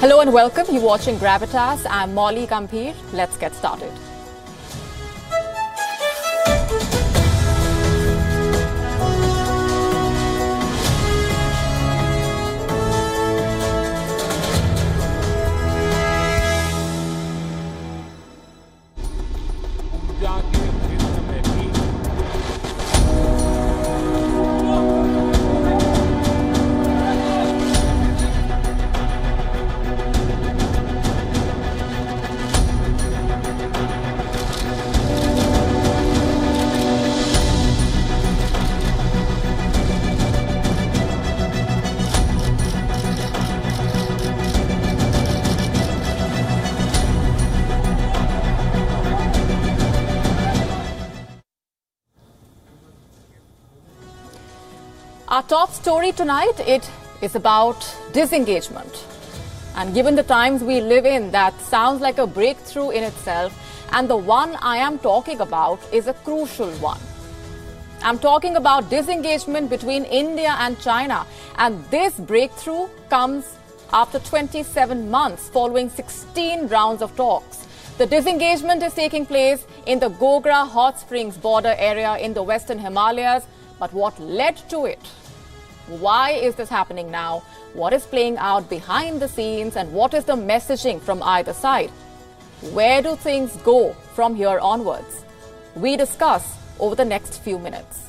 Hello and welcome. You're watching Gravitas. I'm Molly Gambhir. Let's get started. Our top story tonight, it is about disengagement. And given the times we live in, that sounds like a breakthrough in itself. And the one I am talking about is a crucial one. I'm talking about disengagement between India and China. And this breakthrough comes after 27 months following 16 rounds of talks. The disengagement is taking place in the Gogra Hot Springs border area in the Western Himalayas. But what led to it? Why is this happening now? What is playing out behind the scenes and what is the messaging from either side? Where do things go from here onwards? We discuss over the next few minutes.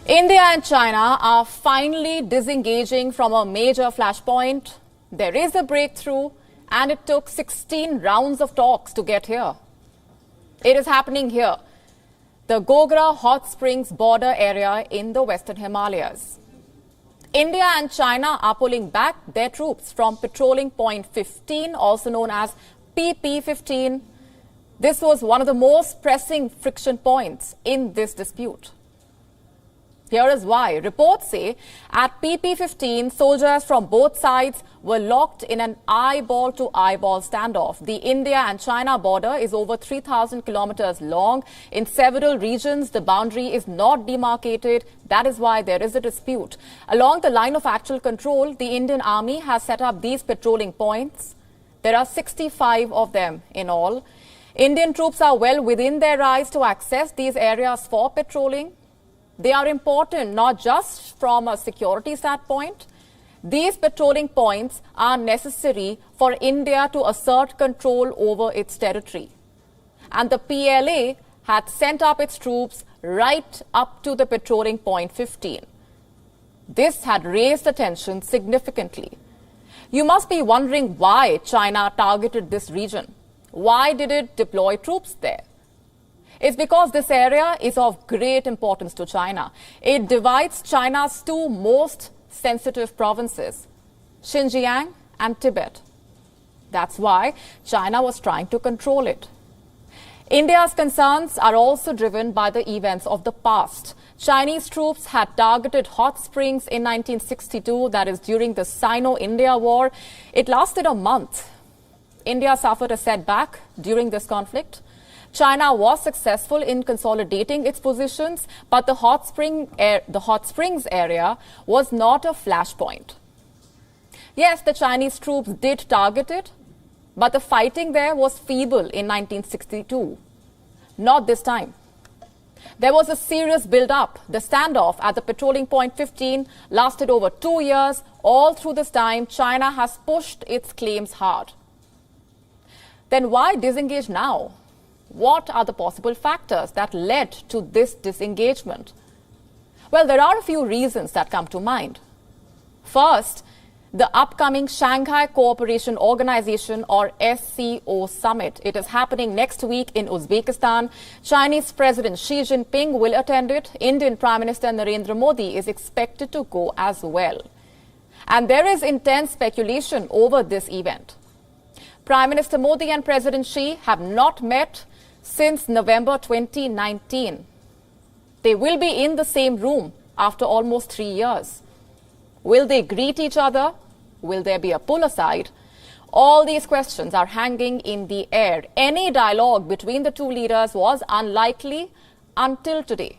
India and China are finally disengaging from a major flashpoint. There is a breakthrough, and it took 16 rounds of talks to get here. It is happening here, the Gogra Hot Springs border area in the Western Himalayas. India and China are pulling back their troops from patrolling point 15, also known as PP-15. This was one of the most pressing friction points in this dispute. Here is why. Reports say at PP-15, soldiers from both sides were locked in an eyeball-to-eyeball standoff. The India and China border is over 3,000 kilometers long. In several regions, the boundary is not demarcated. That is why there is a dispute. Along the line of actual control, the Indian Army has set up these patrolling points. There are 65 of them in all. Indian troops are well within their rights to access these areas for patrolling. They are important not just from a security standpoint. These patrolling points are necessary for India to assert control over its territory. And the PLA had sent up its troops right up to the patrolling point 15. This had raised the tension significantly. You must be wondering why China targeted this region. Why did it deploy troops there? It's because this area is of great importance to China. It divides China's two most sensitive provinces, Xinjiang and Tibet. That's why China was trying to control it. India's concerns are also driven by the events of the past. Chinese troops had targeted hot springs in 1962, that is during the Sino-India War. It lasted a month. India suffered a setback during this conflict. China was successful in consolidating its positions, but the hot springs area was not a flashpoint. Yes, the Chinese troops did target it, but the fighting there was feeble in 1962. Not this time. There was a serious build-up. The standoff at the patrolling point 15 lasted over 2 years. All through this time, China has pushed its claims hard. Then why disengage now? What are the possible factors that led to this disengagement? Well, there are a few reasons that come to mind. First, the upcoming Shanghai Cooperation Organization or SCO summit. It is happening next week in Uzbekistan. Chinese President Xi Jinping will attend it. Indian Prime Minister Narendra Modi is expected to go as well. And there is intense speculation over this event. Prime Minister Modi and President Xi have not met since November 2019. They will be in the same room after almost 3 years. Will they greet each other? Will there be a pull aside? All these questions are hanging in the air. Any dialogue between the two leaders was unlikely until today.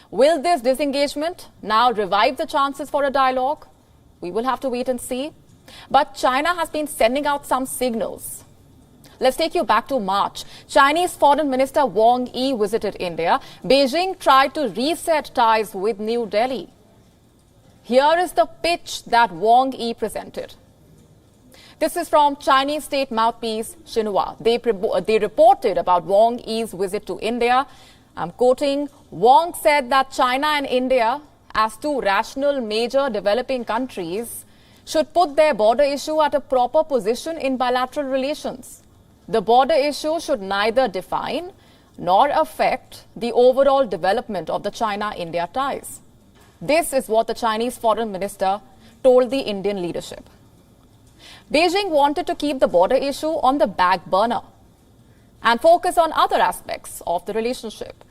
Will this disengagement now revive the chances for a dialogue? We will have to wait and see. But China has been sending out some signals. Let's take you back to March. Chinese Foreign Minister Wang Yi visited India. Beijing tried to reset ties with New Delhi. Here is the pitch that Wang Yi presented. This is from Chinese state mouthpiece Xinhua. They reported about Wang Yi's visit to India. I'm quoting, Wang said that China and India, as two rational major developing countries, should put their border issue at a proper position in bilateral relations. The border issue should neither define nor affect the overall development of the China-India ties. This is what the Chinese foreign minister told the Indian leadership. Beijing wanted to keep the border issue on the back burner and focus on other aspects of the relationship.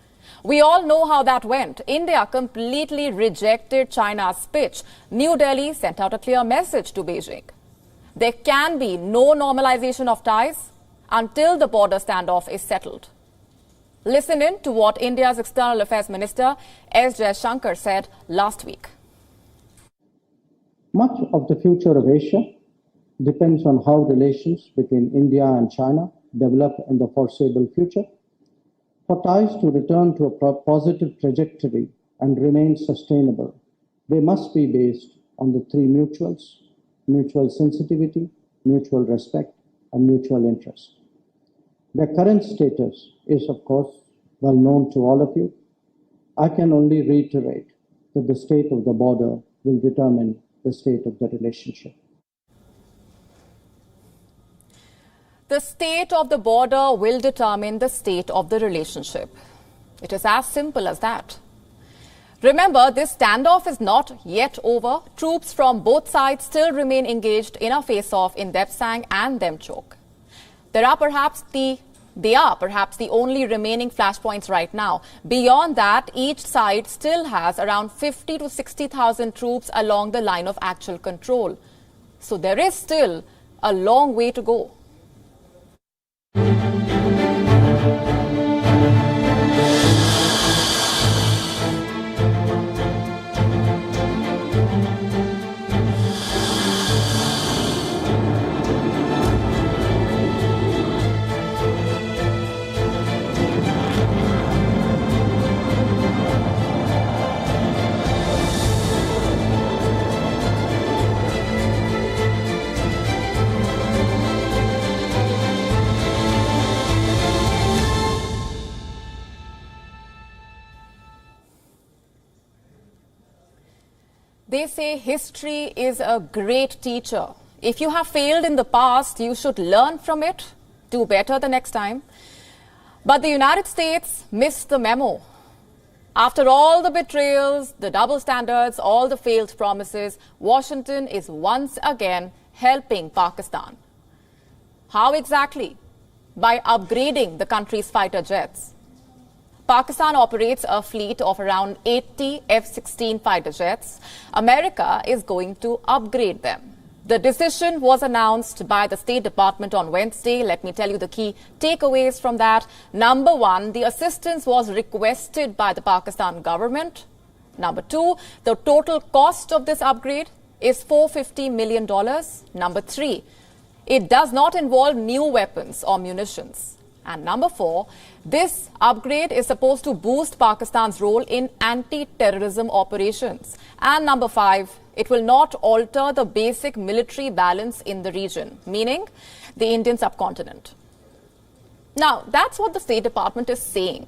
We all know how that went. India completely rejected China's pitch. New Delhi sent out a clear message to Beijing. There can be no normalization of ties until the border standoff is settled. Listen in to what India's External Affairs Minister S. Jaishankar said last week. Much of the future of Asia depends on how relations between India and China develop in the foreseeable future. For ties to return to a positive trajectory and remain sustainable, they must be based on the three mutuals: mutual sensitivity, mutual respect, and mutual interest. Their current status is, of course, well known to all of you. I can only reiterate that the state of the border will determine the state of the relationship. The state of the border will determine the state of the relationship. It is as simple as that. Remember, this standoff is not yet over. Troops from both sides still remain engaged in a face-off in Depsang and Demchok. They are perhaps the only remaining flashpoints right now. Beyond that, each side still has around 50 to 60,000 troops along the line of actual control. So there is still a long way to go. They say history is a great teacher. If you have failed in the past, you should learn from it, do better the next time. But the United States missed the memo. After all the betrayals, the double standards, all the failed promises, Washington is once again helping Pakistan. How exactly? By upgrading the country's fighter jets. Pakistan operates a fleet of around 80 F-16 fighter jets. America is going to upgrade them. The decision was announced by the State Department on Wednesday. Let me tell you the key takeaways from that. Number one, the assistance was requested by the Pakistan government. Number two, the total cost of this upgrade is $450 million. Number three, it does not involve new weapons or munitions. And number four, this upgrade is supposed to boost Pakistan's role in anti-terrorism operations. And number five, it will not alter the basic military balance in the region, meaning the Indian subcontinent. Now, that's what the State Department is saying.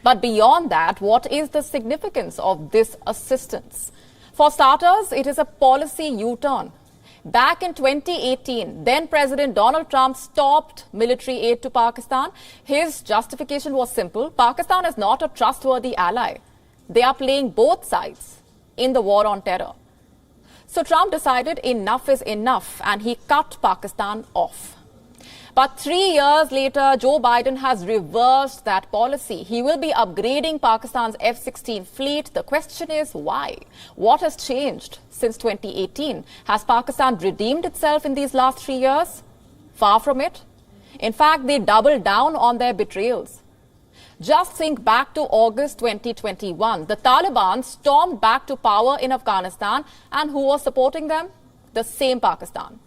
But beyond that, what is the significance of this assistance? For starters, it is a policy U-turn. Back in 2018, then President Donald Trump stopped military aid to Pakistan. His justification was simple. Pakistan is not a trustworthy ally. They are playing both sides in the war on terror. So Trump decided enough is enough and he cut Pakistan off. But 3 years later, Joe Biden has reversed that policy. He will be upgrading Pakistan's F-16 fleet. The question is why? What has changed since 2018? Has Pakistan redeemed itself in these last 3 years? Far from it. In fact, they doubled down on their betrayals. Just think back to August 2021. The Taliban stormed back to power in Afghanistan, and who was supporting them? The same Pakistan.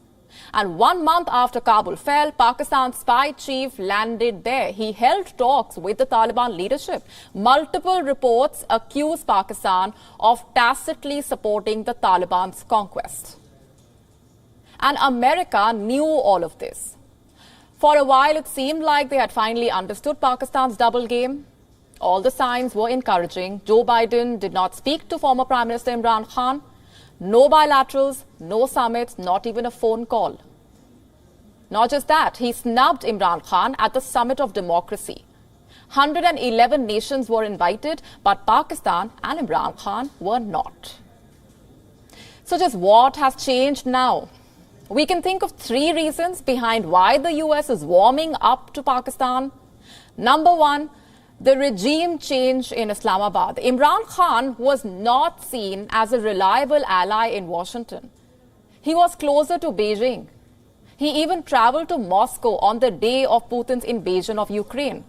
And 1 month after Kabul fell, Pakistan's spy chief landed there. He held talks with the Taliban leadership. Multiple reports accuse Pakistan of tacitly supporting the Taliban's conquest. And America knew all of this. For a while, it seemed like they had finally understood Pakistan's double game. All the signs were encouraging. Joe Biden did not speak to former Prime Minister Imran Khan. No bilaterals, no summits, not even a phone call. Not just that, he snubbed Imran Khan at the Summit of Democracy. 111 nations were invited, but Pakistan and Imran Khan were not. So just what has changed now? We can think of 3 reasons behind why the US is warming up to Pakistan. Number 1, the regime change in Islamabad. Imran Khan was not seen as a reliable ally in Washington. He was closer to Beijing. He even traveled to Moscow on the day of Putin's invasion of Ukraine.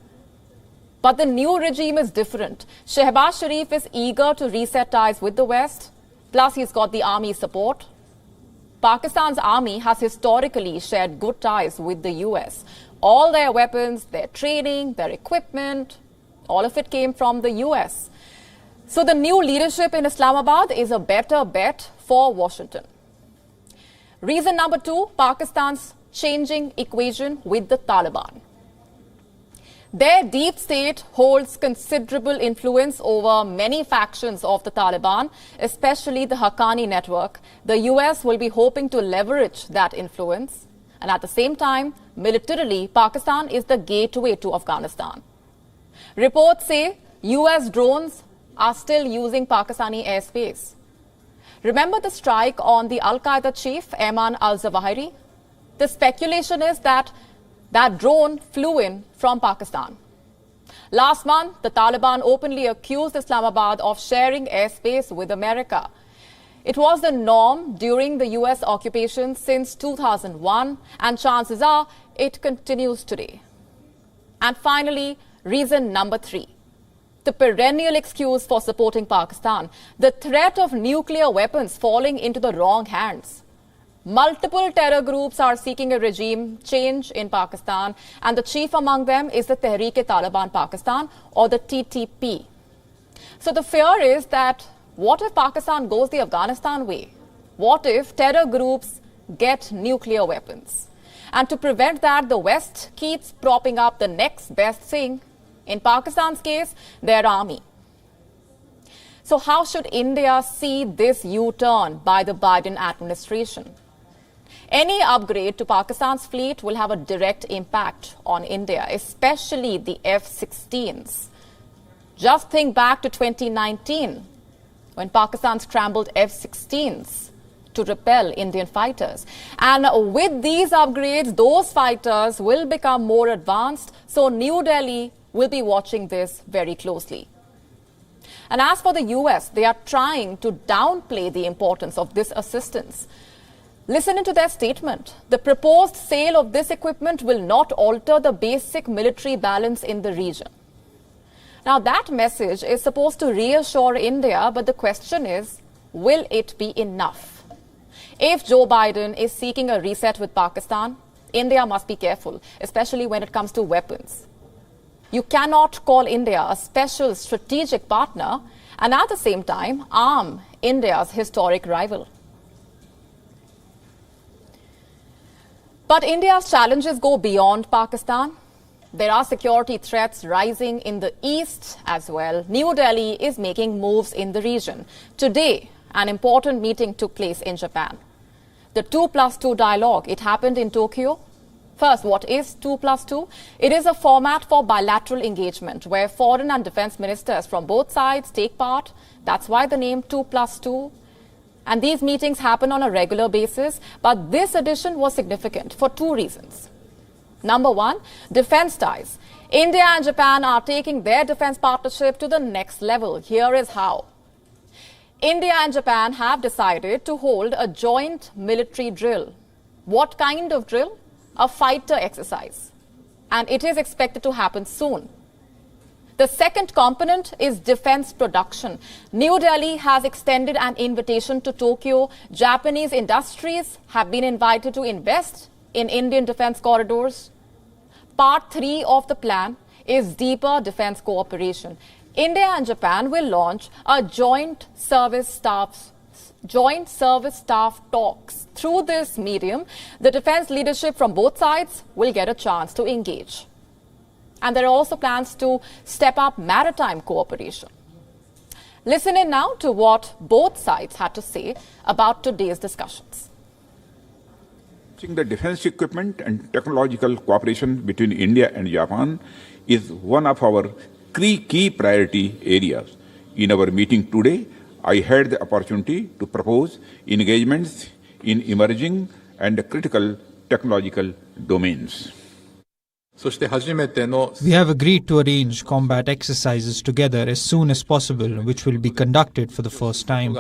But the new regime is different. Shehbaz Sharif is eager to reset ties with the West. Plus, he's got the army support. Pakistan's army has historically shared good ties with the US. All their weapons, their training, their equipment, all of it came from the US. So the new leadership in Islamabad is a better bet for Washington. Reason number 2, Pakistan's changing equation with the Taliban. Their deep state holds considerable influence over many factions of the Taliban, especially the Haqqani network. The US will be hoping to leverage that influence. And at the same time, militarily, Pakistan is the gateway to Afghanistan. Reports say US drones are still using Pakistani airspace. Remember the strike on the Al-Qaeda chief, Ayman al-Zawahiri? The speculation is that that drone flew in from Pakistan. Last month, the Taliban openly accused Islamabad of sharing airspace with America. It was the norm during the US occupation since 2001, and chances are it continues today. And finally, reason number 3, the perennial excuse for supporting Pakistan, the threat of nuclear weapons falling into the wrong hands. Multiple terror groups are seeking a regime change in Pakistan, and the chief among them is the Tehreek-e-Taliban Pakistan, or the TTP. So the fear is that what if Pakistan goes the Afghanistan way? What if terror groups get nuclear weapons? And to prevent that, the West keeps propping up the next best thing. In Pakistan's case, their army. So how should India see this U-turn by the Biden administration? Any upgrade to Pakistan's fleet will have a direct impact on India, especially the F-16s. Just think back to 2019, when Pakistan scrambled F-16s to repel Indian fighters. And with these upgrades, those fighters will become more advanced. So New Delhi will be watching this very closely. And as for the US, they are trying to downplay the importance of this assistance. Listen into their statement. The proposed sale of this equipment will not alter the basic military balance in the region. Now, that message is supposed to reassure India, but the question is, will it be enough? If Joe Biden is seeking a reset with Pakistan, India must be careful, especially when it comes to weapons. You cannot call India a special strategic partner and at the same time arm India's historic rival. But India's challenges go beyond Pakistan. There are security threats rising in the east as well. New Delhi is making moves in the region. Today, an important meeting took place in Japan. The 2+2 dialogue, it happened in Tokyo. First, what is 2+2? It is a format for bilateral engagement where foreign and defense ministers from both sides take part. That's why the name 2+2. And these meetings happen on a regular basis. But this edition was significant for 2 reasons. Number one, defense ties. India and Japan are taking their defense partnership to the next level. Here is how. India and Japan have decided to hold a joint military drill. What kind of drill? A fighter exercise. And it is expected to happen soon. The second component is defense production. New Delhi has extended an invitation to Tokyo. Japanese industries have been invited to invest in Indian defense corridors. Part 3 of the plan is deeper defense cooperation. India and Japan will launch a joint service staff talks. Through this medium, the defense leadership from both sides will get a chance to engage. And there are also plans to step up maritime cooperation. Listen in now to what both sides had to say about today's discussions. The defense equipment and technological cooperation between India and Japan is one of our key priority areas. In our meeting today, I had the opportunity to propose engagements in emerging and critical technological domains. We have agreed to arrange combat exercises together as soon as possible, which will be conducted for the first time.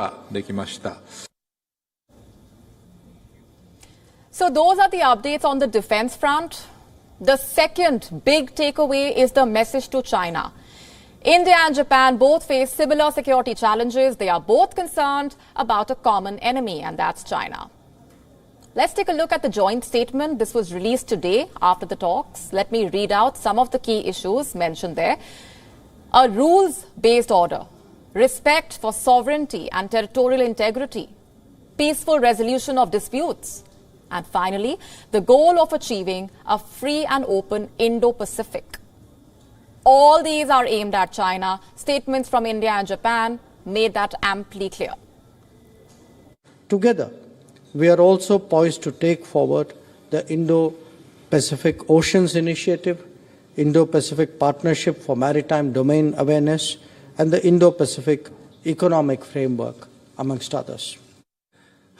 So those are the updates on the defense front. The second big takeaway is the message to China. India and Japan both face similar security challenges. They are both concerned about a common enemy, and that's China. Let's take a look at the joint statement. This was released today after the talks. Let me read out some of the key issues mentioned there. A rules-based order, respect for sovereignty and territorial integrity, peaceful resolution of disputes, and finally, the goal of achieving a free and open Indo-Pacific. All these are aimed at China. Statements from India and Japan made that amply clear. Together, we are also poised to take forward the Indo-Pacific Oceans Initiative, Indo-Pacific Partnership for Maritime Domain Awareness, and the Indo-Pacific Economic Framework, amongst others.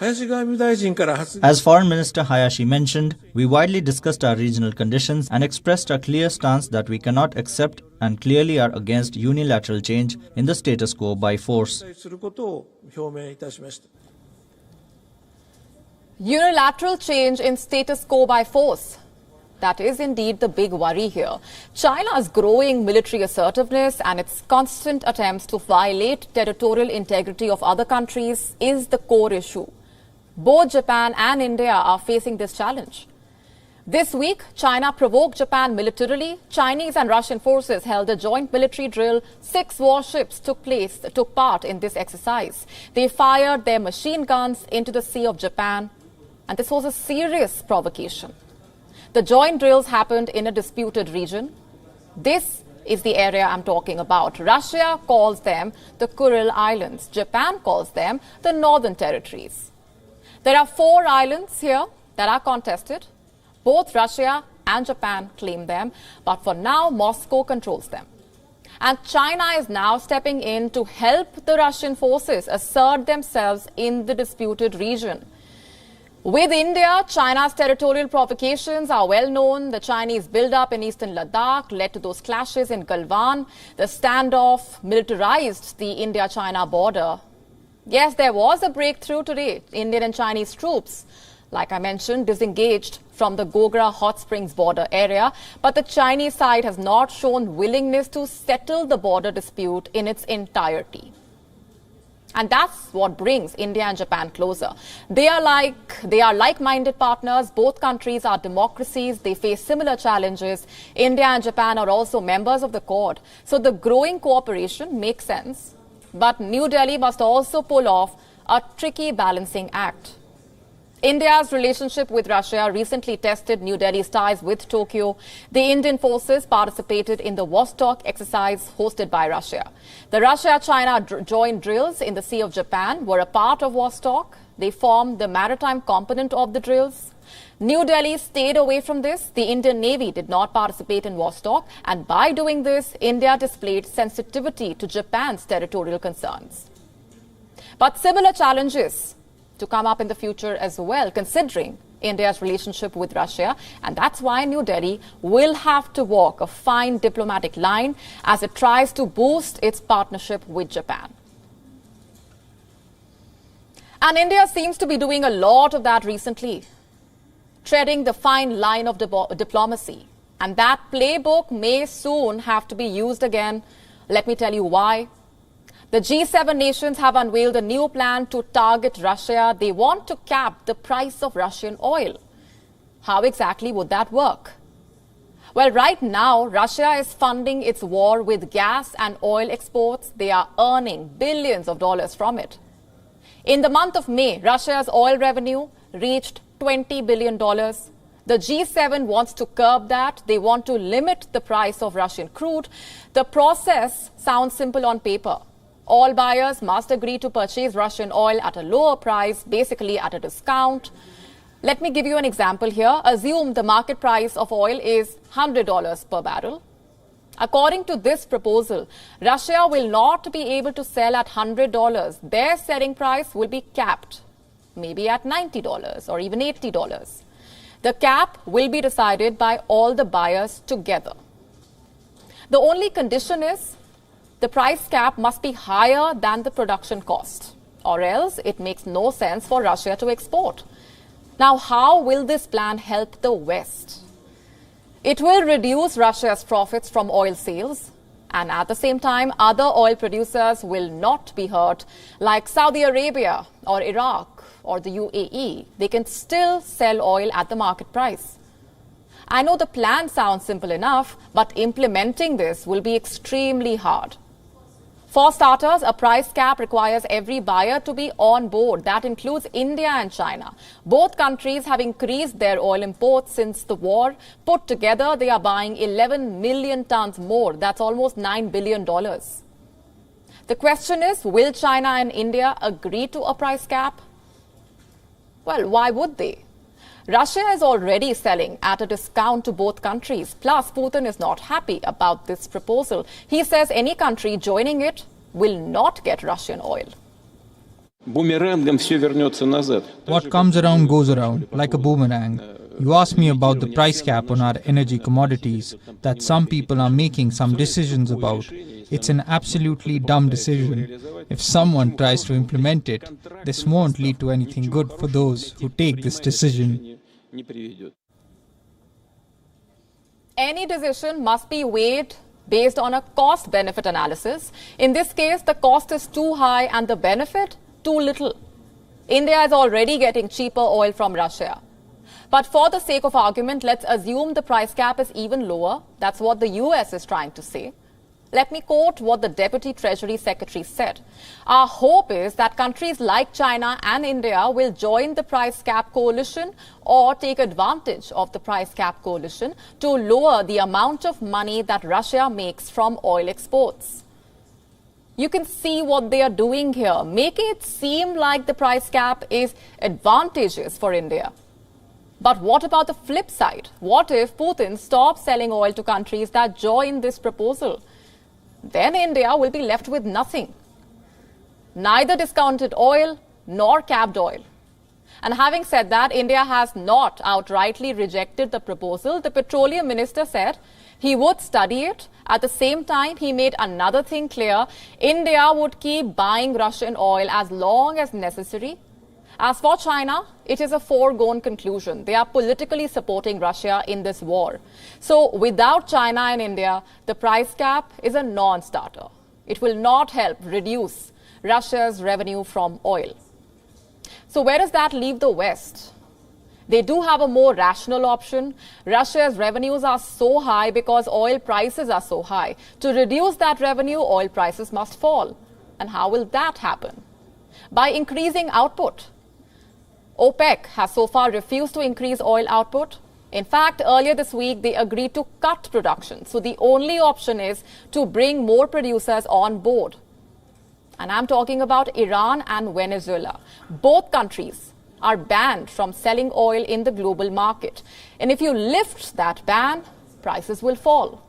As Foreign Minister Hayashi mentioned, we widely discussed our regional conditions and expressed a clear stance that we cannot accept and clearly are against unilateral change in the status quo by force. Unilateral change in status quo by force. That is indeed the big worry here. China's growing military assertiveness and its constant attempts to violate territorial integrity of other countries is the core issue. Both Japan and India are facing this challenge. This week, China provoked Japan militarily. Chinese and Russian forces held a joint military drill. 6 warships took part in this exercise. They fired their machine guns into the Sea of Japan, and this was a serious provocation. The joint drills happened in a disputed region. This is the area I'm talking about. Russia calls them the Kuril Islands. Japan calls them the Northern Territories. There are 4 islands here that are contested. Both Russia and Japan claim them, but for now, Moscow controls them. And China is now stepping in to help the Russian forces assert themselves in the disputed region. With India, China's territorial provocations are well known. The Chinese build-up in eastern Ladakh led to those clashes in Galwan. The standoff militarized the India-China border. Yes, there was a breakthrough today. Indian and Chinese troops, like I mentioned, disengaged from the Gogra Hot Springs border area. But the Chinese side has not shown willingness to settle the border dispute in its entirety. And that's what brings India and Japan closer. They are like-minded partners. Both countries are democracies. They face similar challenges. India and Japan are also members of the Quad. So the growing cooperation makes sense. But New Delhi must also pull off a tricky balancing act. India's relationship with Russia recently tested New Delhi's ties with Tokyo. The Indian forces participated in the Vostok exercise hosted by Russia. The Russia-China joint drills in the Sea of Japan were a part of Vostok. They formed the maritime component of the drills. New Delhi stayed away from this. The Indian Navy did not participate in Vostok, and by doing this, India displayed sensitivity to Japan's territorial concerns. But similar challenges to come up in the future as well, considering India's relationship with Russia, and that's why New Delhi will have to walk a fine diplomatic line as it tries to boost its partnership with Japan. And India seems to be doing a lot of that recently, treading the fine line of diplomacy. And that playbook may soon have to be used again. Let me tell you why. The G7 nations have unveiled a new plan to target Russia. They want to cap the price of Russian oil. How exactly would that work? Well, right now, Russia is funding its war with gas and oil exports. They are earning billions of dollars from it. In the month of May, Russia's oil revenue reached $20 billion. The G7 wants to curb that. They want to limit the price of Russian crude. The process sounds simple on paper. All buyers must agree to purchase Russian oil at a lower price, basically at a discount. Let me give you an example here. Assume the market price of oil is $100 per barrel. According to this proposal, Russia will not be able to sell at $100. Their selling price will be capped, maybe at $90 or even $80. The cap will be decided by all the buyers together. The only condition is the price cap must be higher than the production cost, or else it makes no sense for Russia to export. Now, how will this plan help the West? It will reduce Russia's profits from oil sales, and at the same time, other oil producers will not be hurt, like Saudi Arabia or Iraq or the UAE. They can still sell oil at the market price. I know the plan sounds simple enough, but implementing this will be extremely hard. For starters, a price cap requires every buyer to be on board. That includes India and China. Both countries have increased their oil imports since the war. Put together, they are buying 11 million tons more. That's almost $9 billion. The question is, will China and India agree to a price cap? Well, why would they? Russia is already selling at a discount to both countries. Plus, Putin is not happy about this proposal. He says any country joining it will not get Russian oil. What comes around goes around, like a boomerang. You asked me about the price cap on our energy commodities that some people are making some decisions about. It's an absolutely dumb decision. If someone tries to implement it, this won't lead to anything good for those who take this decision. Any decision must be weighed based on a cost-benefit analysis. In this case, the cost is too high and the benefit too little. India is already getting cheaper oil from Russia. But for the sake of argument, let's assume the price cap is even lower. That's what the US is trying to say. Let me quote what the Deputy Treasury Secretary said. Our hope is that countries like China and India will join the price cap coalition or take advantage of the price cap coalition to lower the amount of money that Russia makes from oil exports. You can see what they are doing here, making it seem like the price cap is advantageous for India. But what about the flip side? What if Putin stops selling oil to countries that join this proposal? Then India will be left with nothing. Neither discounted oil nor capped oil. And having said that, India has not outrightly rejected the proposal. The petroleum minister said he would study it. At the same time, he made another thing clear. India would keep buying Russian oil as long as necessary. As for China, it is a foregone conclusion. They are politically supporting Russia in this war. So without China and India, the price cap is a non-starter. It will not help reduce Russia's revenue from oil. So where does that leave the West? They do have a more rational option. Russia's revenues are so high because oil prices are so high. To reduce that revenue, oil prices must fall. And how will that happen? By increasing output. OPEC has so far refused to increase oil output. In fact, earlier this week, they agreed to cut production. So the only option is to bring more producers on board. And I'm talking about Iran and Venezuela. Both countries are banned from selling oil in the global market. And if you lift that ban, prices will fall.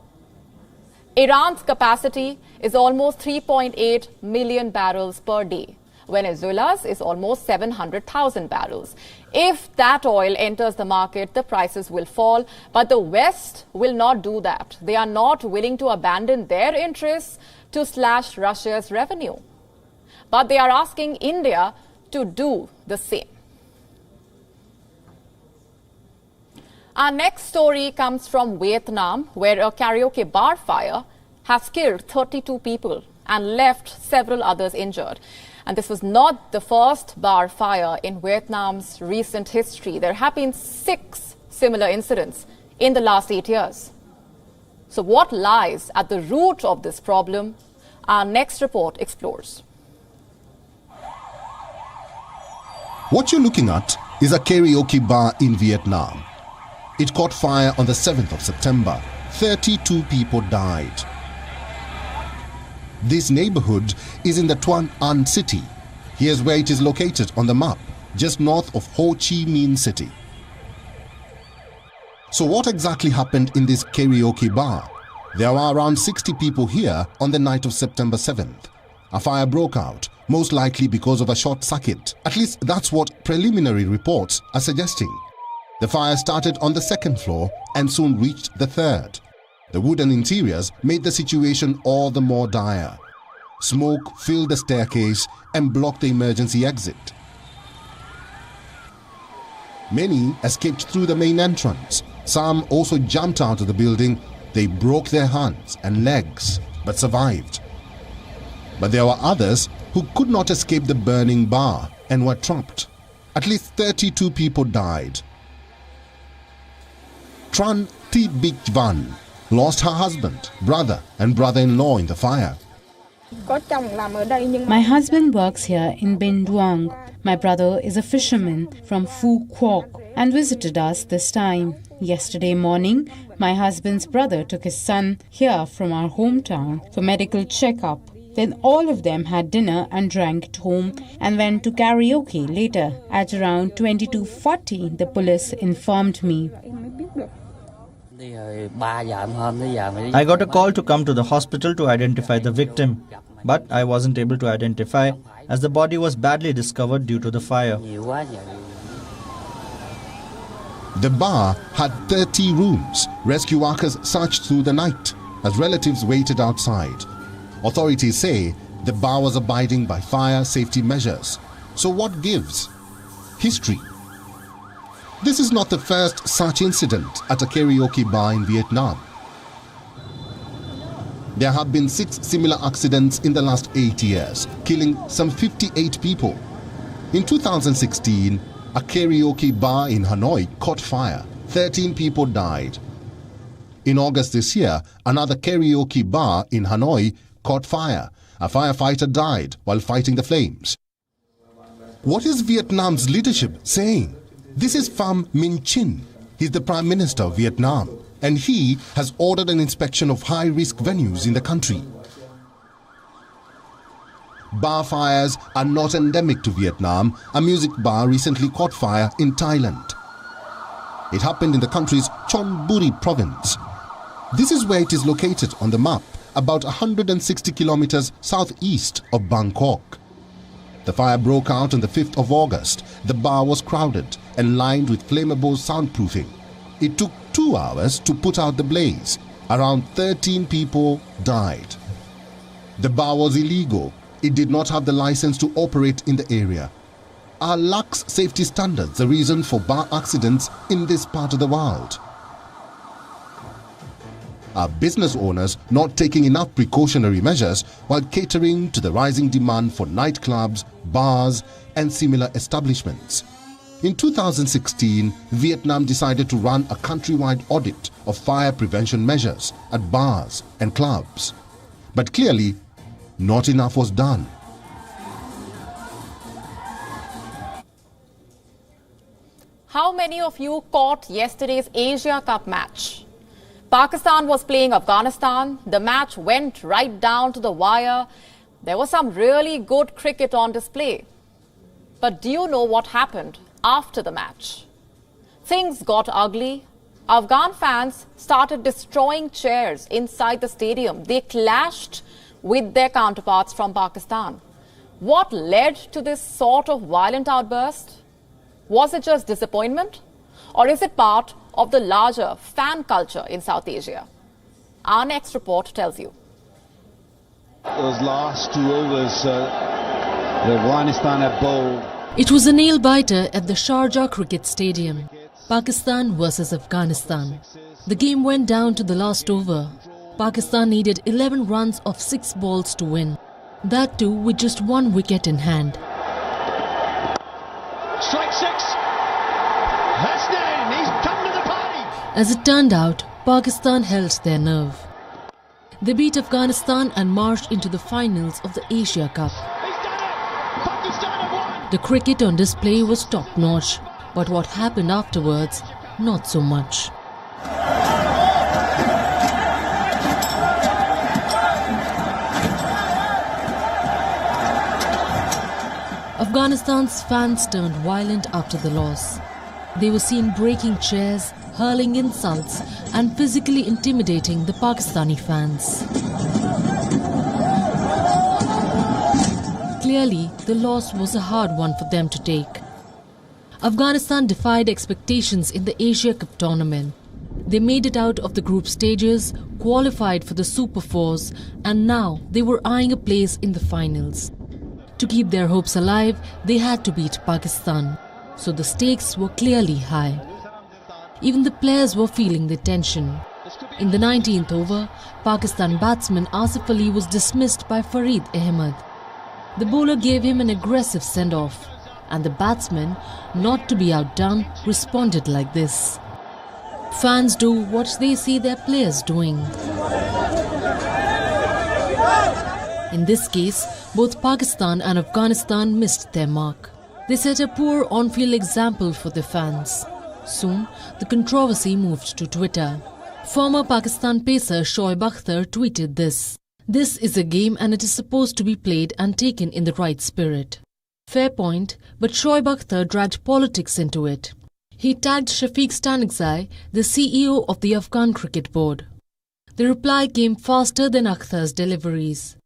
Iran's capacity is almost 3.8 million barrels per day, Venezuela's is almost 700,000 barrels. If that oil enters the market, the prices will fall. But the West will not do that. They are not willing to abandon their interests to slash Russia's revenue. But they are asking India to do the same. Our next story comes from Vietnam, where a karaoke bar fire has killed 32 people and left several others injured. And this was not the first bar fire in Vietnam's recent history. There have been 6 similar incidents in the last 8 years. So what lies at the root of this problem? Our next report explores. What you're looking at is a karaoke bar in Vietnam. It caught fire on the 7th of September. 32 people died. This neighborhood is in the Tuan An city. Here's where it is located on the map, just north of Ho Chi Minh City. So what exactly happened in this karaoke bar? There were around 60 people here on the night of September 7th. A fire broke out, most likely because of a short circuit. At least that's what preliminary reports are suggesting. The fire started on the 2nd floor and soon reached the 3rd. The wooden interiors made the situation all the more dire. Smoke filled the staircase and blocked the emergency exit. Many escaped through the main entrance. Some also jumped out of the building. They broke their hands and legs but survived. But there were others who could not escape the burning bar and were trapped. At least 32 people died. Tran Thi Bich Van lost her husband, brother and brother-in-law in the fire. My husband works here in Binh Duong. My brother is a fisherman from Phu Quoc and visited us this time. Yesterday morning, my husband's brother took his son here from our hometown for medical checkup. Then all of them had dinner and drank at home and went to karaoke later. At around 22:40, the police informed me. I got a call to come to the hospital to identify the victim, but I wasn't able to identify as the body was badly discovered due to the fire. The bar had 30 rooms. Rescue workers searched through the night as relatives waited outside. Authorities say the bar was abiding by fire safety measures. So what gives? History. This is not the first such incident at a karaoke bar in Vietnam. There have been 6 similar accidents in the last 8 years, killing some 58 people. In 2016, a karaoke bar in Hanoi caught fire. 13 people died. In August this year, another karaoke bar in Hanoi caught fire. A firefighter died while fighting the flames. What is Vietnam's leadership saying? This is Pham Minh Chinh. He's the Prime Minister of Vietnam, and he has ordered an inspection of high-risk venues in the country. Bar fires are not endemic to Vietnam. A music bar recently caught fire in Thailand. It happened in the country's Chonburi province. This is where it is located on the map, about 160 kilometers southeast of Bangkok. The fire broke out on the 5th of August. The bar was crowded and lined with flammable soundproofing. It took 2 hours to put out the blaze. Around 13 people died. The bar was illegal. It did not have the license to operate in the area. Are lax safety standards the reason for bar accidents in this part of the world? Are business owners not taking enough precautionary measures while catering to the rising demand for nightclubs, bars and similar establishments? In 2016, Vietnam decided to run a countrywide audit of fire prevention measures at bars and clubs. But clearly, not enough was done. How many of you caught yesterday's Asia Cup match? Pakistan was playing Afghanistan. The match went right down to the wire. There was some really good cricket on display. But do you know what happened after the match? Things got ugly. Afghan fans started destroying chairs inside the stadium. They clashed with their counterparts from Pakistan. What led to this sort of violent outburst? Was it just disappointment? Or is it part of the larger fan culture in South Asia? Our next report tells you. Those last 2 overs, the Afghanistan have bowled. It was a nail-biter at the Sharjah Cricket Stadium. Pakistan versus Afghanistan. The game went down to the last over. Pakistan needed 11 runs of 6 balls to win. That too with just 1 wicket in hand. Strike 6. Hasnain, he's come to the party. As it turned out, Pakistan held their nerve. They beat Afghanistan and marched into the finals of the Asia Cup. He's done it. Pakistan have won. The cricket on display was top-notch, but what happened afterwards, not so much. Afghanistan's fans turned violent after the loss. They were seen breaking chairs, hurling insults and physically intimidating the Pakistani fans. Clearly, the loss was a hard one for them to take. Afghanistan defied expectations in the Asia Cup tournament. They made it out of the group stages, qualified for the Super Fours, and now they were eyeing a place in the finals. To keep their hopes alive, they had to beat Pakistan, so the stakes were clearly high. Even the players were feeling the tension. In the 19th over, Pakistan batsman Asif Ali was dismissed by Farid Ahmed. The bowler gave him an aggressive send-off, and the batsman, not to be outdone, responded like this. Fans do what they see their players doing. In this case, both Pakistan and Afghanistan missed their mark. They set a poor on-field example for their fans. Soon, the controversy moved to Twitter. Former Pakistan pacer Shoaib Akhtar tweeted this. This is a game and it is supposed to be played and taken in the right spirit. Fair point, but Shoaib Akhtar dragged politics into it. He tagged Shafiq Stanigzai, the CEO of the Afghan Cricket Board. The reply came faster than Akhtar's deliveries.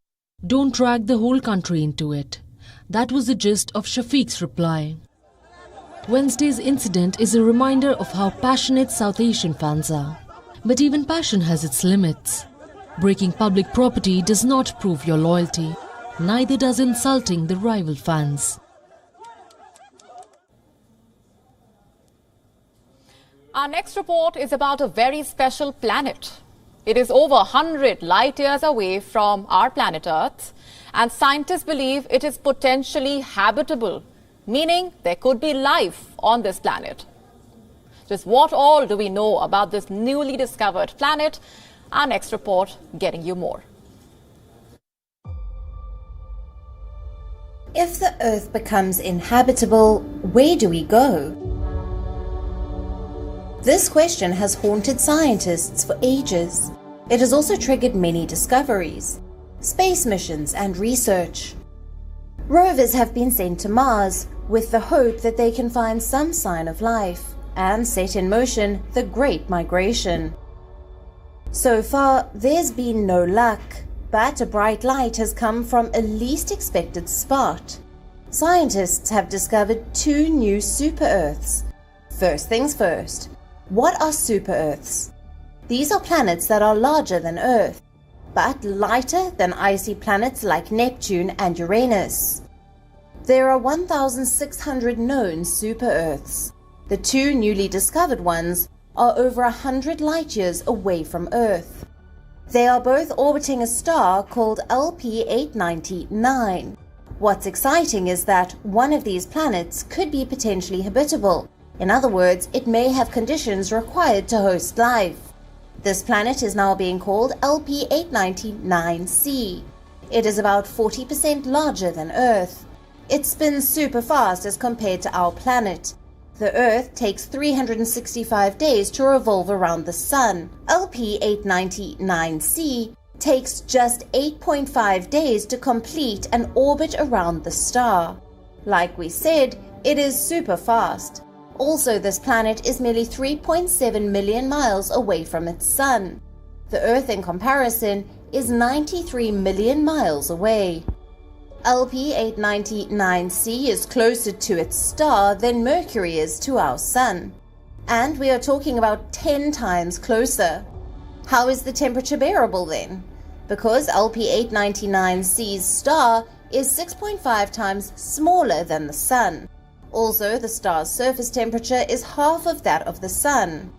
Don't drag the whole country into it. That was the gist of Shafiq's reply. Wednesday's incident is a reminder of how passionate South Asian fans are. But even passion has its limits. Breaking public property does not prove your loyalty. Neither does insulting the rival fans. Our next report is about a very special planet. It is over 100 light years away from our planet Earth, and scientists believe it is potentially habitable, meaning there could be life on this planet. Just what all do we know about this newly discovered planet? Our next report getting you more. If the Earth becomes inhabitable, where do we go? This question has haunted scientists for ages. It has also triggered many discoveries, space missions and research. Rovers have been sent to Mars with the hope that they can find some sign of life and set in motion the Great Migration. So far, there's been no luck, but a bright light has come from a least expected spot. Scientists have discovered 2 new super-Earths. First things first, what are super-Earths? These are planets that are larger than Earth, but lighter than icy planets like Neptune and Uranus. There are 1,600 known super-Earths. The 2 newly discovered ones are over 100 light-years away from Earth. They are both orbiting a star called LP899. What's exciting is that one of these planets could be potentially habitable. In other words, it may have conditions required to host life. This planet is now being called LP899c. It is about 40% larger than Earth. It spins super fast as compared to our planet. The Earth takes 365 days to revolve around the Sun. LP899c takes just 8.5 days to complete an orbit around the star. Like we said, it is super fast. Also, this planet is merely 3.7 million miles away from its Sun. The Earth, in comparison, is 93 million miles away. LP899c is closer to its star than Mercury is to our Sun. And we are talking about 10 times closer. How is the temperature bearable then? Because LP899c's star is 6.5 times smaller than the Sun. Also, the star's surface temperature is half of that of the Sun.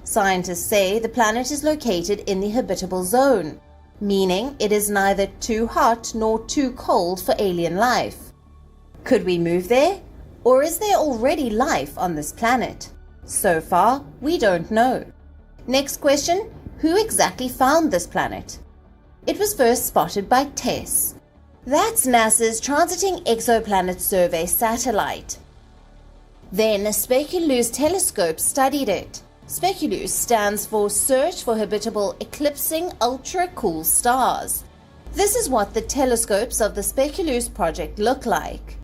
Scientists say the planet is located in the habitable zone, meaning it is neither too hot nor too cold for alien life. Could we move there? Or is there already life on this planet? So far, we don't know. Next question, who exactly found this planet? It was first spotted by TESS. That's NASA's Transiting Exoplanet Survey satellite. Then a Speculoos telescope studied it. Speculoos stands for Search for Habitable Eclipsing Ultra-Cool Stars. This is what the telescopes of the Speculoos project look like.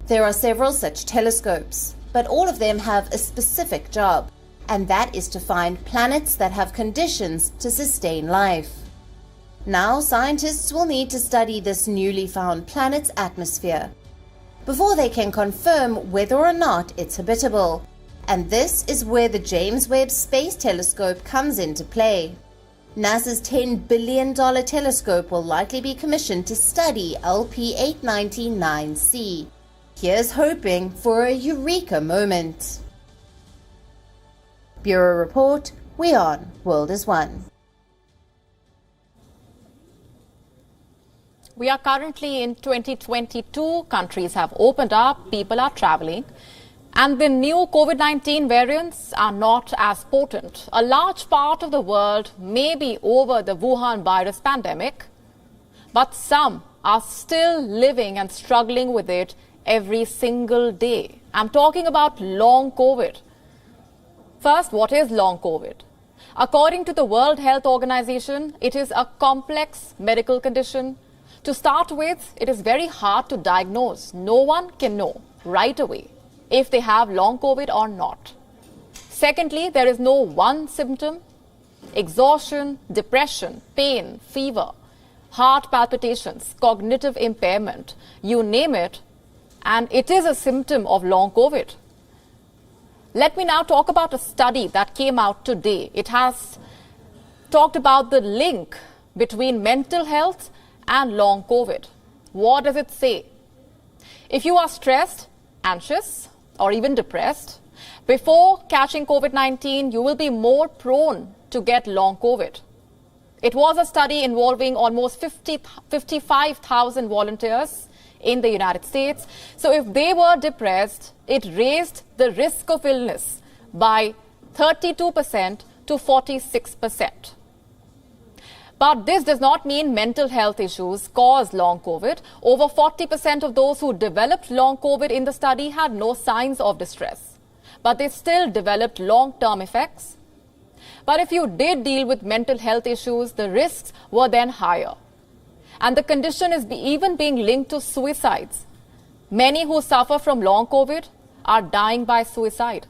There are several such telescopes, but all of them have a specific job, and that is to find planets that have conditions to sustain life. Now scientists will need to study this newly found planet's atmosphere before they can confirm whether or not it's habitable. And this is where the James Webb Space Telescope comes into play. NASA's $10 billion telescope will likely be commissioned to study LP899c. Here's hoping for a eureka moment. Bureau Report, WION, World is One. We are currently in 2022. Countries have opened up, people are traveling, and the new COVID-19 variants are not as potent. A large part of the world may be over the Wuhan virus pandemic, but some are still living and struggling with it every single day. I'm talking about long COVID. First, what is long COVID? According to the World Health Organization, it is a complex medical condition. To start with, it is very hard to diagnose. No one can know right away if they have long COVID or not. Secondly, there is no one symptom. Exhaustion, depression, pain, fever, heart palpitations, cognitive impairment, you name it, and it is a symptom of long COVID. Let me now talk about a study that came out today. It has talked about the link between mental health and long COVID. What does it say? If you are stressed, anxious, or even depressed, before catching COVID-19, you will be more prone to get long COVID. It was a study involving almost 55,000 volunteers in the United States. So if they were depressed, it raised the risk of illness by 32% to 46%. But this does not mean mental health issues cause long COVID. Over 40% of those who developed long COVID in the study had no signs of distress, but they still developed long-term effects. But if you did deal with mental health issues, the risks were then higher. And the condition is even being linked to suicides. Many who suffer from long COVID are dying by suicide.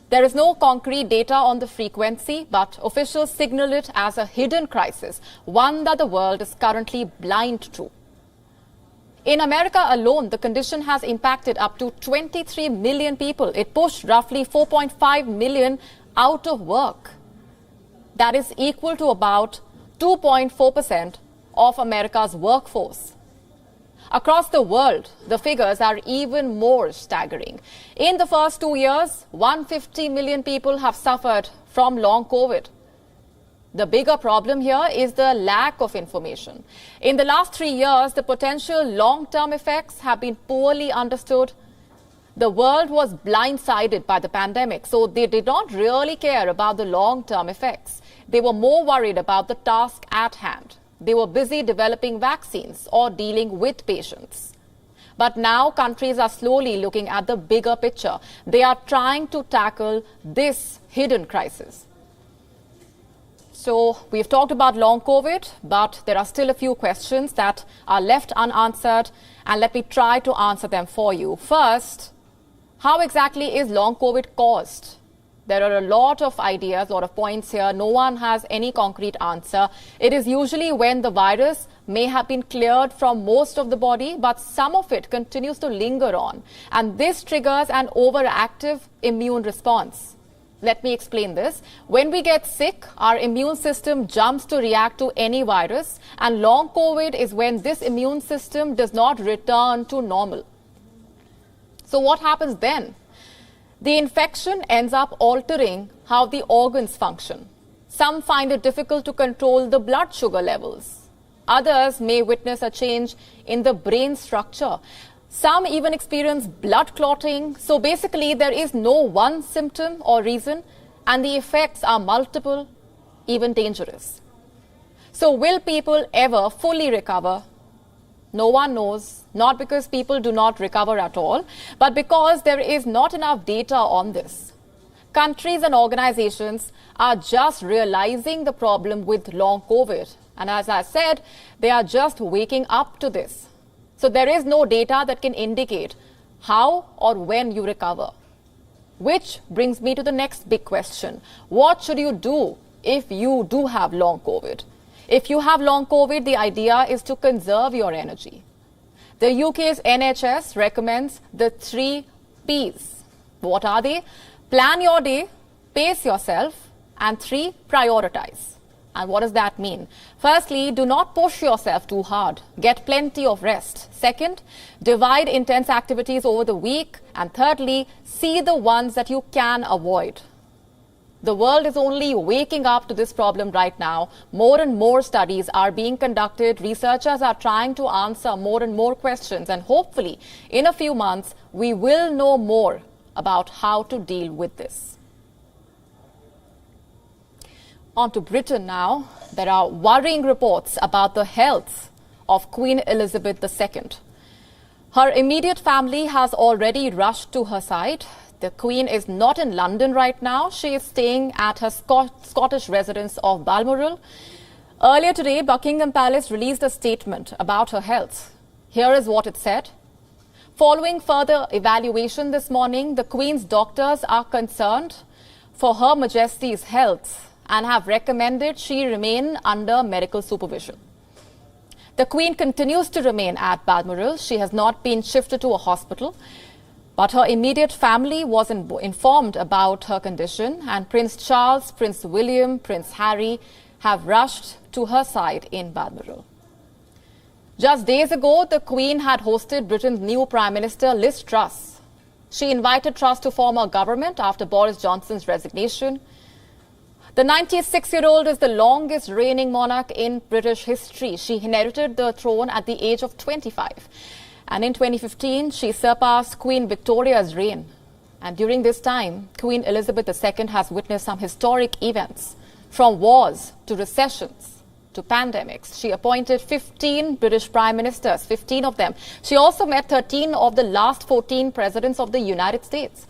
There is no concrete data on the frequency, but officials signal it as a hidden crisis, one that the world is currently blind to. In America alone, the condition has impacted up to 23 million people. It pushed roughly 4.5 million out of work. That is equal to about 2.4% of America's workforce. Across the world, the figures are even more staggering. In the first 2 years, 150 million people have suffered from long COVID. The bigger problem here is the lack of information. In the last 3 years, the potential long-term effects have been poorly understood. The world was blindsided by the pandemic, so they did not really care about the long-term effects. They were more worried about the task at hand. They were busy developing vaccines or dealing with patients. But now countries are slowly looking at the bigger picture. They are trying to tackle this hidden crisis. So we've talked about long COVID, but there are still a few questions that are left unanswered, and let me try to answer them for you. First, how exactly is long COVID caused? There are a lot of ideas, a lot of points here. No one has any concrete answer. It is usually when the virus may have been cleared from most of the body, but some of it continues to linger on. And this triggers an overactive immune response. Let me explain this. When we get sick, our immune system jumps to react to any virus, and long COVID is when this immune system does not return to normal. So what happens then? The infection ends up altering how the organs function. Some find it difficult to control the blood sugar levels. Others may witness a change in the brain structure. Some even experience blood clotting. So basically, there is no one symptom or reason, and the effects are multiple, even dangerous. So will people ever fully recover? No one knows, not because people do not recover at all, but because there is not enough data on this. Countries and organizations are just realizing the problem with long COVID. And as I said, they are just waking up to this. So there is no data that can indicate how or when you recover. Which brings me to the next big question. What should you do if you do have long COVID? If you have long COVID, the idea is to conserve your energy. The UK's NHS recommends the 3 Ps. What are they? Plan your day, pace yourself, and 3, prioritize. And what does that mean? Firstly, do not push yourself too hard. Get plenty of rest. Second, divide intense activities over the week. And thirdly, see the ones that you can avoid. The world is only waking up to this problem right now. More and more studies are being conducted. Researchers are trying to answer more and more questions. And hopefully, in a few months, we will know more about how to deal with this. On to Britain now. There are worrying reports about the health of Queen Elizabeth II. Her immediate family has already rushed to her side. The Queen is not in London right now. She is staying at her Scottish residence of Balmoral. Earlier today, Buckingham Palace released a statement about her health. Here is what it said. Following further evaluation this morning, the Queen's doctors are concerned for Her Majesty's health and have recommended she remain under medical supervision. The Queen continues to remain at Balmoral. She has not been shifted to a hospital. But her immediate family was informed about her condition, and Prince Charles, Prince William, Prince Harry have rushed to her side in Balmoral. Just days ago, the Queen had hosted Britain's new Prime Minister, Liz Truss. She invited Truss to form a government after Boris Johnson's resignation. The 96-year-old is the longest reigning monarch in British history. She inherited the throne at the age of 25. And in 2015, she surpassed Queen Victoria's reign. And during this time, Queen Elizabeth II has witnessed some historic events, from wars to recessions to pandemics. She appointed 15 British prime ministers, 15 of them. She also met 13 of the last 14 presidents of the United States.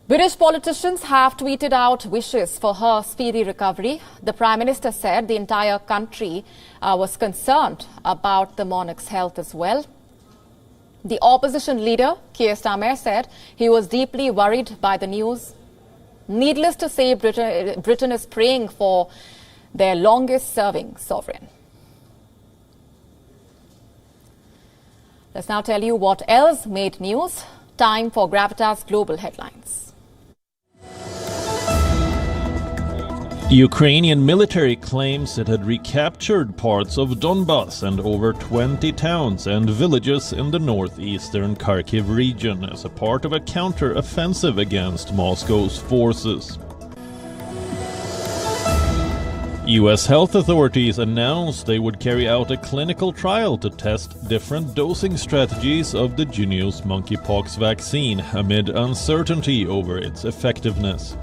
British politicians have tweeted out wishes for her speedy recovery. The Prime Minister said the entire country was concerned about the monarch's health as well. The opposition leader, Keir Starmer, said he was deeply worried by the news. Needless to say, Britain is praying for their longest-serving sovereign. Let's now tell you what else made news. Time for Gravitas Global Headlines. Ukrainian military claims it had recaptured parts of Donbas and over 20 towns and villages in the northeastern Kharkiv region as a part of a counter-offensive against Moscow's forces. U.S. health authorities announced they would carry out a clinical trial to test different dosing strategies of the Jynneos monkeypox vaccine amid uncertainty over its effectiveness.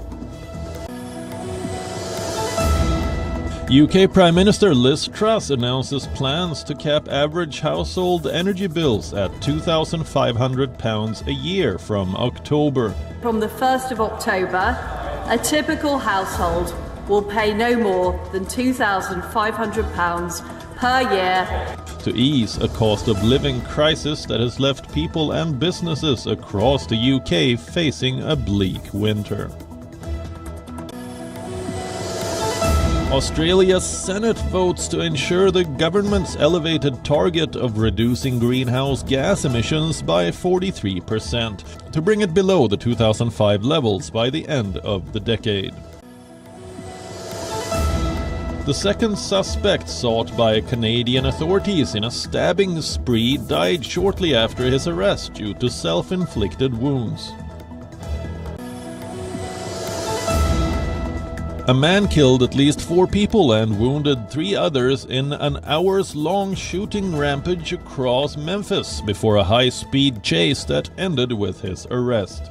UK Prime Minister Liz Truss announces plans to cap average household energy bills at £2,500 a year from October. From the 1st of October, a typical household will pay no more than £2,500 per year to ease a cost of living crisis that has left people and businesses across the UK facing a bleak winter. Australia's Senate votes to ensure the government's elevated target of reducing greenhouse gas emissions by 43%, to bring it below the 2005 levels by the end of the decade. The second suspect sought by Canadian authorities in a stabbing spree died shortly after his arrest due to self-inflicted wounds. A man killed at least 4 people and wounded 3 others in an hours-long shooting rampage across Memphis before a high-speed chase that ended with his arrest.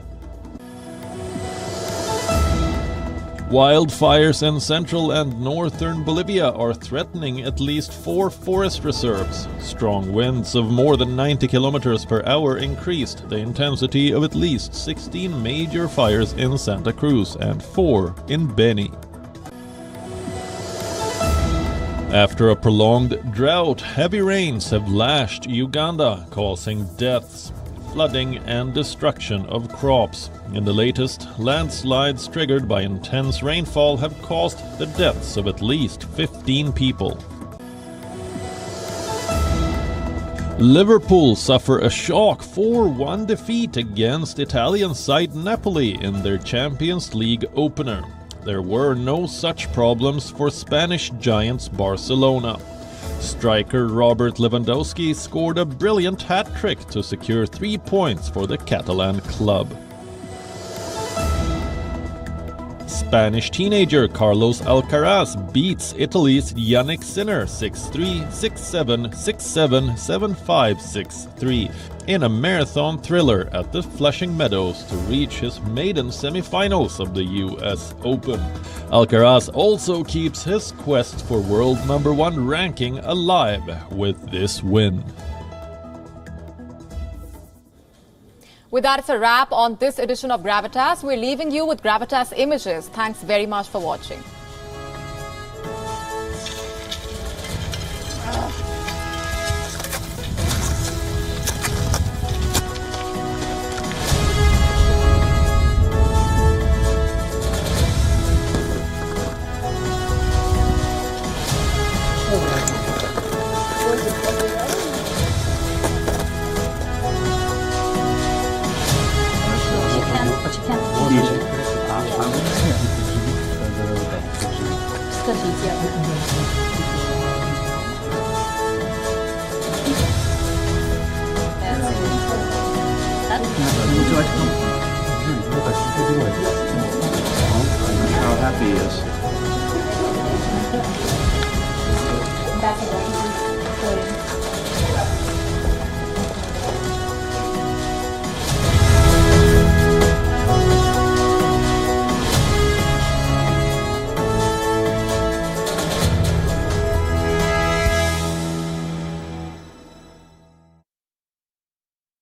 Wildfires in central and northern Bolivia are threatening at least 4 forest reserves. Strong winds of more than 90 kilometers per hour increased the intensity of at least 16 major fires in Santa Cruz and 4 in Beni. After a prolonged drought, heavy rains have lashed Uganda, causing deaths, flooding and destruction of crops. In the latest, landslides triggered by intense rainfall have caused the deaths of at least 15 people. Liverpool suffer a shock 4-1 defeat against Italian side Napoli in their Champions League opener. There were no such problems for Spanish giants Barcelona. Striker Robert Lewandowski scored a brilliant hat-trick to secure 3 points for the Catalan club. Spanish teenager Carlos Alcaraz beats Italy's Yannick Sinner 6-3, 6-7, 6-7, 7-5, 6-3 in a marathon thriller at the Flushing Meadows to reach his maiden semi-finals of the US Open. Alcaraz also keeps his quest for world #1 ranking alive with this win. With that, it's a wrap on this edition of Gravitas. We're leaving you with Gravitas images. Thanks very much for watching. How happy he is.